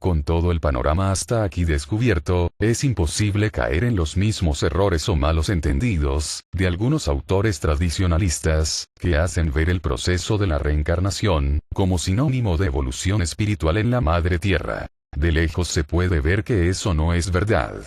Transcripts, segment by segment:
Con todo el panorama hasta aquí descubierto, es imposible caer en los mismos errores o malos entendidos de algunos autores tradicionalistas, que hacen ver el proceso de la reencarnación como sinónimo de evolución espiritual en la madre tierra. De lejos se puede ver que eso no es verdad.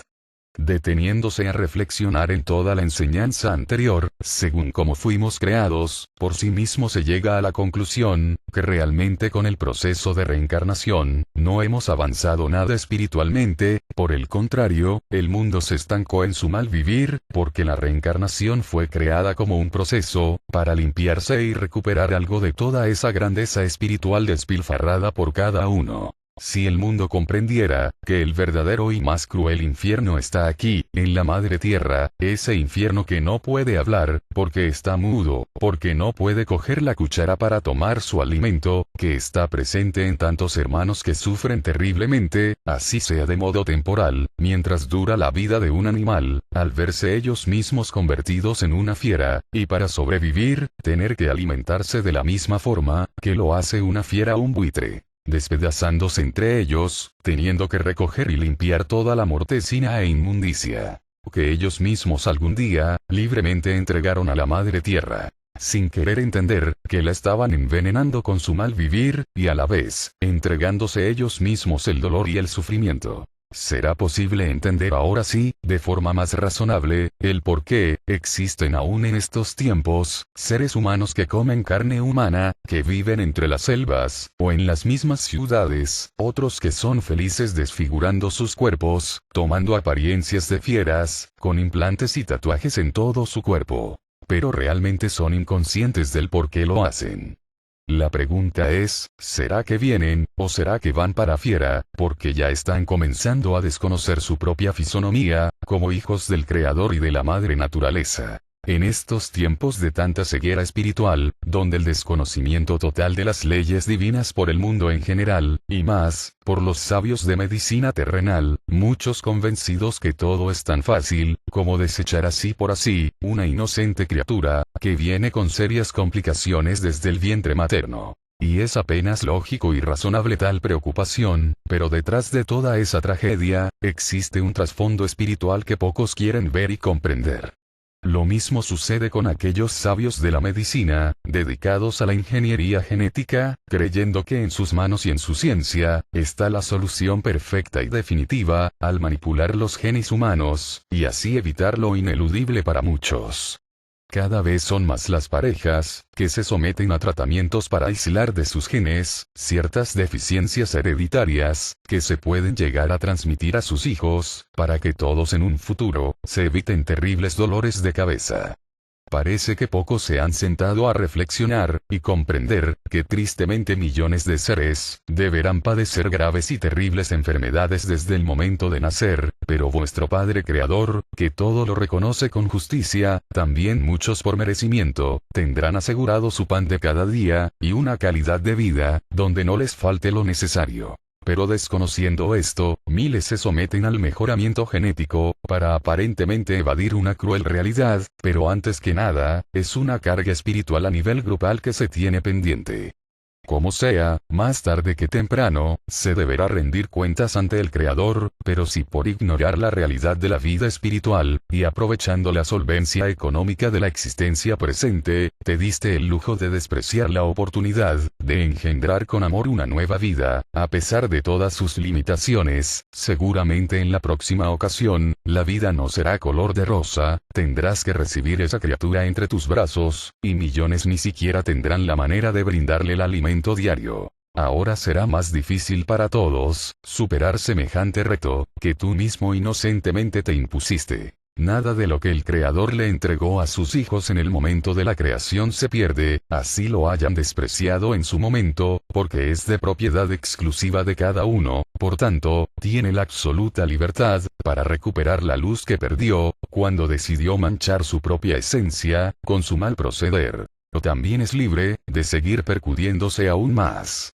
Deteniéndose a reflexionar en toda la enseñanza anterior, según cómo fuimos creados, por sí mismo se llega a la conclusión, que realmente con el proceso de reencarnación, no hemos avanzado nada espiritualmente, por el contrario, el mundo se estancó en su mal vivir, porque la reencarnación fue creada como un proceso, para limpiarse y recuperar algo de toda esa grandeza espiritual despilfarrada por cada uno. Si el mundo comprendiera, que el verdadero y más cruel infierno está aquí, en la madre tierra, ese infierno que no puede hablar, porque está mudo, porque no puede coger la cuchara para tomar su alimento, que está presente en tantos hermanos que sufren terriblemente, así sea de modo temporal, mientras dura la vida de un animal, al verse ellos mismos convertidos en una fiera, y para sobrevivir, tener que alimentarse de la misma forma, que lo hace una fiera o un buitre, despedazándose entre ellos, teniendo que recoger y limpiar toda la mortecina e inmundicia que ellos mismos algún día, libremente entregaron a la madre tierra, sin querer entender, que la estaban envenenando con su mal vivir, y a la vez, entregándose ellos mismos el dolor y el sufrimiento. ¿Será posible entender ahora sí, de forma más razonable, el por qué existen aún en estos tiempos, seres humanos que comen carne humana, que viven entre las selvas, o en las mismas ciudades, otros que son felices desfigurando sus cuerpos, tomando apariencias de fieras, con implantes y tatuajes en todo su cuerpo, pero realmente son inconscientes del por qué lo hacen? La pregunta es, ¿será que vienen, o será que van para fiera, porque ya están comenzando a desconocer su propia fisonomía, como hijos del Creador y de la Madre Naturaleza? En estos tiempos de tanta ceguera espiritual, donde el desconocimiento total de las leyes divinas por el mundo en general, y más, por los sabios de medicina terrenal, muchos convencidos que todo es tan fácil, como desechar así por así, una inocente criatura, que viene con serias complicaciones desde el vientre materno. Y es apenas lógico y razonable tal preocupación, pero detrás de toda esa tragedia, existe un trasfondo espiritual que pocos quieren ver y comprender. Lo mismo sucede con aquellos sabios de la medicina, dedicados a la ingeniería genética, creyendo que en sus manos y en su ciencia, está la solución perfecta y definitiva, al manipular los genes humanos, y así evitar lo ineludible para muchos. Cada vez son más las parejas, que se someten a tratamientos para aislar de sus genes, ciertas deficiencias hereditarias, que se pueden llegar a transmitir a sus hijos, para que todos en un futuro, se eviten terribles dolores de cabeza. Parece que pocos se han sentado a reflexionar, y comprender, que tristemente millones de seres, deberán padecer graves y terribles enfermedades desde el momento de nacer, pero vuestro Padre Creador, que todo lo reconoce con justicia, también muchos por merecimiento, tendrán asegurado su pan de cada día, y una calidad de vida, donde no les falte lo necesario. Pero desconociendo esto, miles se someten al mejoramiento genético, para aparentemente evadir una cruel realidad, pero antes que nada, es una carga espiritual a nivel grupal que se tiene pendiente. Como sea, más tarde que temprano, se deberá rendir cuentas ante el Creador, pero si por ignorar la realidad de la vida espiritual, y aprovechando la solvencia económica de la existencia presente, te diste el lujo de despreciar la oportunidad, de engendrar con amor una nueva vida, a pesar de todas sus limitaciones, seguramente en la próxima ocasión, la vida no será color de rosa, tendrás que recibir esa criatura entre tus brazos, y millones ni siquiera tendrán la manera de brindarle el alimento diario. Ahora será más difícil para todos, superar semejante reto, que tú mismo inocentemente te impusiste. Nada de lo que el Creador le entregó a sus hijos en el momento de la creación se pierde, así lo hayan despreciado en su momento, porque es de propiedad exclusiva de cada uno, por tanto, tiene la absoluta libertad, para recuperar la luz que perdió, cuando decidió manchar su propia esencia, con su mal proceder. También es libre, de seguir percudiéndose aún más.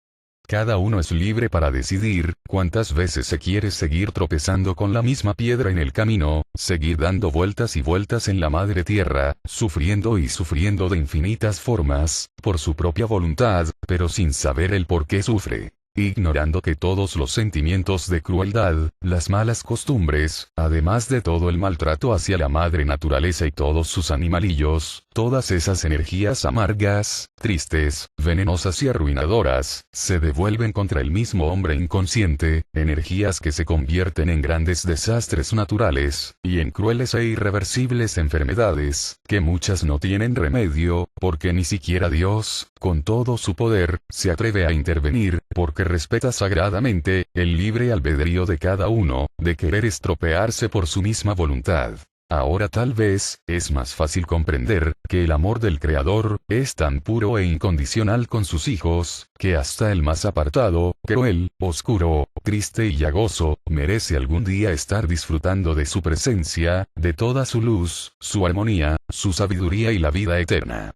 Cada uno es libre para decidir, cuántas veces se quiere seguir tropezando con la misma piedra en el camino, seguir dando vueltas y vueltas en la madre tierra, sufriendo y sufriendo de infinitas formas, por su propia voluntad, pero sin saber el por qué sufre. ignorando que todos los sentimientos de crueldad, las malas costumbres, además de todo el maltrato hacia la madre naturaleza y todos sus animalillos, todas esas energías amargas, tristes, venenosas y arruinadoras, se devuelven contra el mismo hombre inconsciente, energías que se convierten en grandes desastres naturales, y en crueles e irreversibles enfermedades, que muchas no tienen remedio, porque ni siquiera Dios, con todo su poder, se atreve a intervenir, porque respeta sagradamente el libre albedrío de cada uno, de querer estropearse por su misma voluntad. Ahora tal vez, es más fácil comprender, que el amor del Creador, es tan puro e incondicional con sus hijos, que hasta el más apartado, cruel, oscuro, triste y llagoso, merece algún día estar disfrutando de su presencia, de toda su luz, su armonía, su sabiduría y la vida eterna.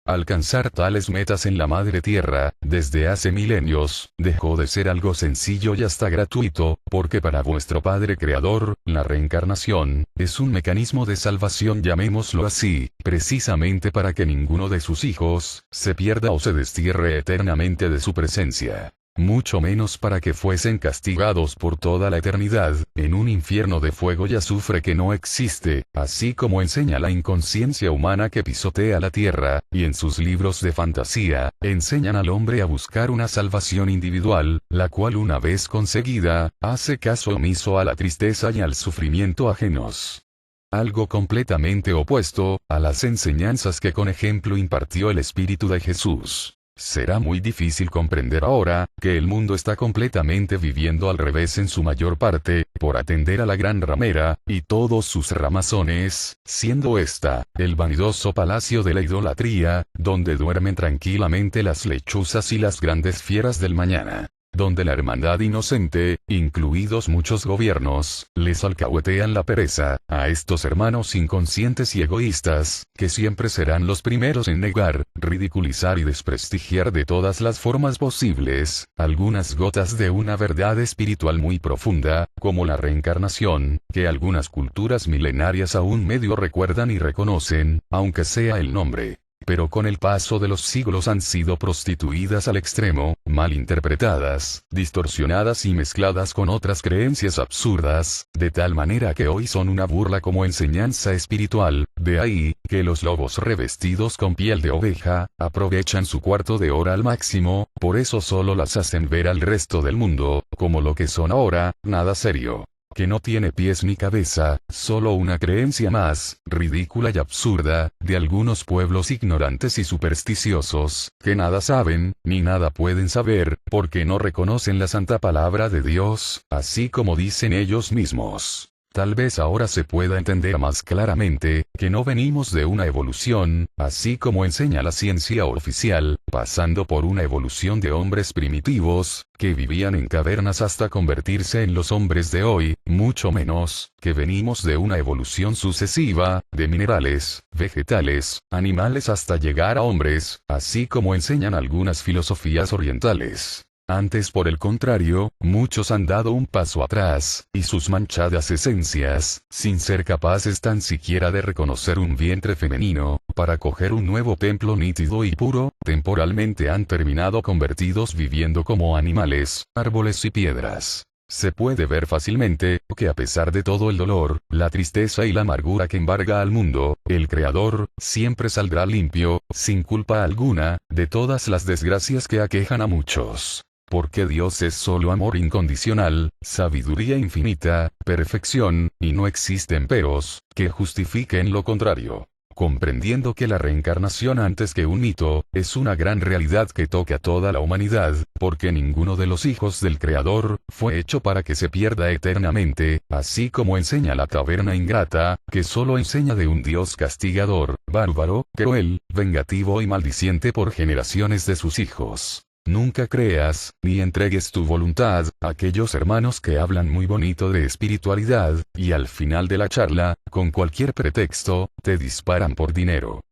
Alcanzar tales metas en la Madre Tierra, desde hace milenios, dejó de ser algo sencillo y hasta gratuito, porque para vuestro Padre Creador, la reencarnación, es un mecanismo de salvación, llamémoslo así, precisamente para que ninguno de sus hijos, se pierda o se destierre eternamente de su presencia. Mucho menos para que fuesen castigados por toda la eternidad, en un infierno de fuego y azufre que no existe, así como enseña la inconsciencia humana que pisotea la tierra, y en sus libros de fantasía, enseñan al hombre a buscar una salvación individual, la cual una vez conseguida, hace caso omiso a la tristeza y al sufrimiento ajenos. Algo completamente opuesto, a las enseñanzas que con ejemplo impartió el Espíritu de Jesús. Será muy difícil comprender ahora, que el mundo está completamente viviendo al revés en su mayor parte, por atender a la gran ramera, y todos sus ramazones, siendo esta, el vanidoso palacio de la idolatría, donde duermen tranquilamente las lechuzas y las grandes fieras del mañana. Donde la hermandad inocente, incluidos muchos gobiernos, les alcahuetean la pereza, a estos hermanos inconscientes y egoístas, que siempre serán los primeros en negar, ridiculizar y desprestigiar de todas las formas posibles, algunas gotas de una verdad espiritual muy profunda, como la reencarnación, que algunas culturas milenarias aún medio recuerdan y reconocen, aunque sea el nombre. Pero con el paso de los siglos han sido prostituidas al extremo, mal interpretadas, distorsionadas y mezcladas con otras creencias absurdas, de tal manera que hoy son una burla como enseñanza espiritual. De ahí, que los lobos revestidos con piel de oveja, aprovechan su cuarto de hora al máximo, por eso solo las hacen ver al resto del mundo, como lo que son ahora, nada serio. Que no tiene pies ni cabeza, solo una creencia más, ridícula y absurda, de algunos pueblos ignorantes y supersticiosos, que nada saben, ni nada pueden saber, porque no reconocen la santa palabra de Dios, así como dicen ellos mismos. Tal vez ahora se pueda entender más claramente, que no venimos de una evolución, así como enseña la ciencia oficial, pasando por una evolución de hombres primitivos, que vivían en cavernas hasta convertirse en los hombres de hoy, mucho menos, que venimos de una evolución sucesiva, de minerales, vegetales, animales hasta llegar a hombres, así como enseñan algunas filosofías orientales. Antes, por el contrario, muchos han dado un paso atrás, y sus manchadas esencias, sin ser capaces tan siquiera de reconocer un vientre femenino, para coger un nuevo templo nítido y puro, temporalmente han terminado convertidos viviendo como animales, árboles y piedras. Se puede ver fácilmente, que a pesar de todo el dolor, la tristeza y la amargura que embarga al mundo, el Creador, siempre saldrá limpio, sin culpa alguna, de todas las desgracias que aquejan a muchos. Porque Dios es solo amor incondicional, sabiduría infinita, perfección, y no existen peros, que justifiquen lo contrario. Comprendiendo que la reencarnación antes que un mito, es una gran realidad que toca a toda la humanidad, porque ninguno de los hijos del Creador, fue hecho para que se pierda eternamente, así como enseña la taberna ingrata, que solo enseña de un Dios castigador, bárbaro, cruel, vengativo y maldiciente por generaciones de sus hijos. Nunca creas, ni entregues tu voluntad, a aquellos hermanos que hablan muy bonito de espiritualidad, y al final de la charla, con cualquier pretexto, te disparan por dinero.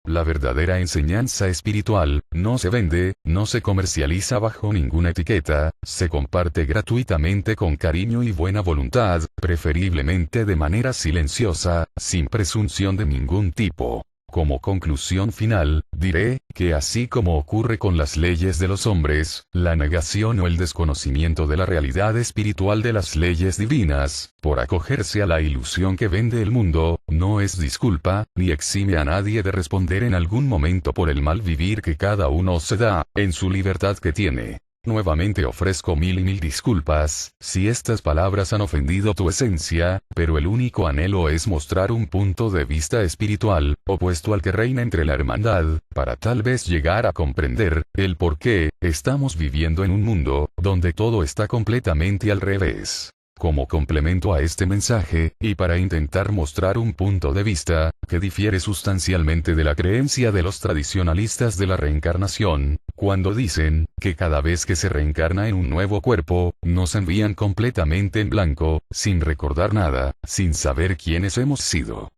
La verdadera enseñanza espiritual, no se vende, no se comercializa bajo ninguna etiqueta, se comparte gratuitamente con cariño y buena voluntad, preferiblemente de manera silenciosa, sin presunción de ningún tipo. Como conclusión final, diré, que así como ocurre con las leyes de los hombres, la negación o el desconocimiento de la realidad espiritual de las leyes divinas, por acogerse a la ilusión que vende el mundo, no es disculpa, ni exime a nadie de responder en algún momento por el mal vivir que cada uno se da, en su libertad que tiene. Nuevamente ofrezco mil y mil disculpas, si estas palabras han ofendido tu esencia, pero el único anhelo es mostrar un punto de vista espiritual, opuesto al que reina entre la hermandad, para tal vez llegar a comprender, el por qué, estamos viviendo en un mundo, donde todo está completamente al revés. Como complemento a este mensaje, y para intentar mostrar un punto de vista, que difiere sustancialmente de la creencia de los tradicionalistas de la reencarnación, cuando dicen, que cada vez que se reencarna en un nuevo cuerpo, nos envían completamente en blanco, sin recordar nada, sin saber quiénes hemos sido.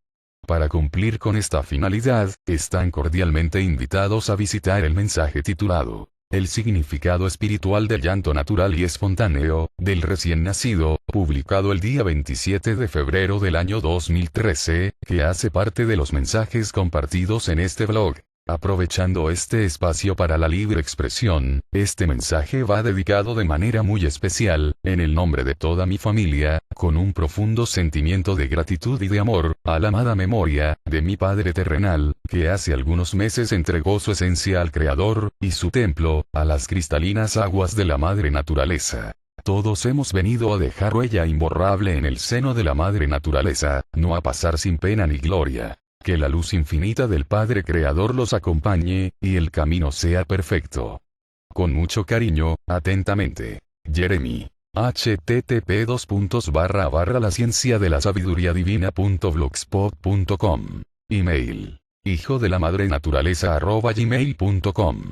Para cumplir con esta finalidad, están cordialmente invitados a visitar el mensaje titulado El significado espiritual del llanto natural y espontáneo, del recién nacido, publicado el día 27 de febrero del año 2013, que hace parte de los mensajes compartidos en este blog. Aprovechando este espacio para la libre expresión, este mensaje va dedicado de manera muy especial, en el nombre de toda mi familia, con un profundo sentimiento de gratitud y de amor, a la amada memoria, de mi Padre terrenal, que hace algunos meses entregó su esencia al Creador, y su templo, a las cristalinas aguas de la Madre Naturaleza. Todos hemos venido a dejar huella imborrable en el seno de la Madre Naturaleza, no a pasar sin pena ni gloria. Que la luz infinita del Padre Creador los acompañe, y el camino sea perfecto. Con mucho cariño, atentamente. Jeremy. http://lascienciadelasabiduriadivina.blogspot.com. Email. hijo de la madre naturaleza @gmail.com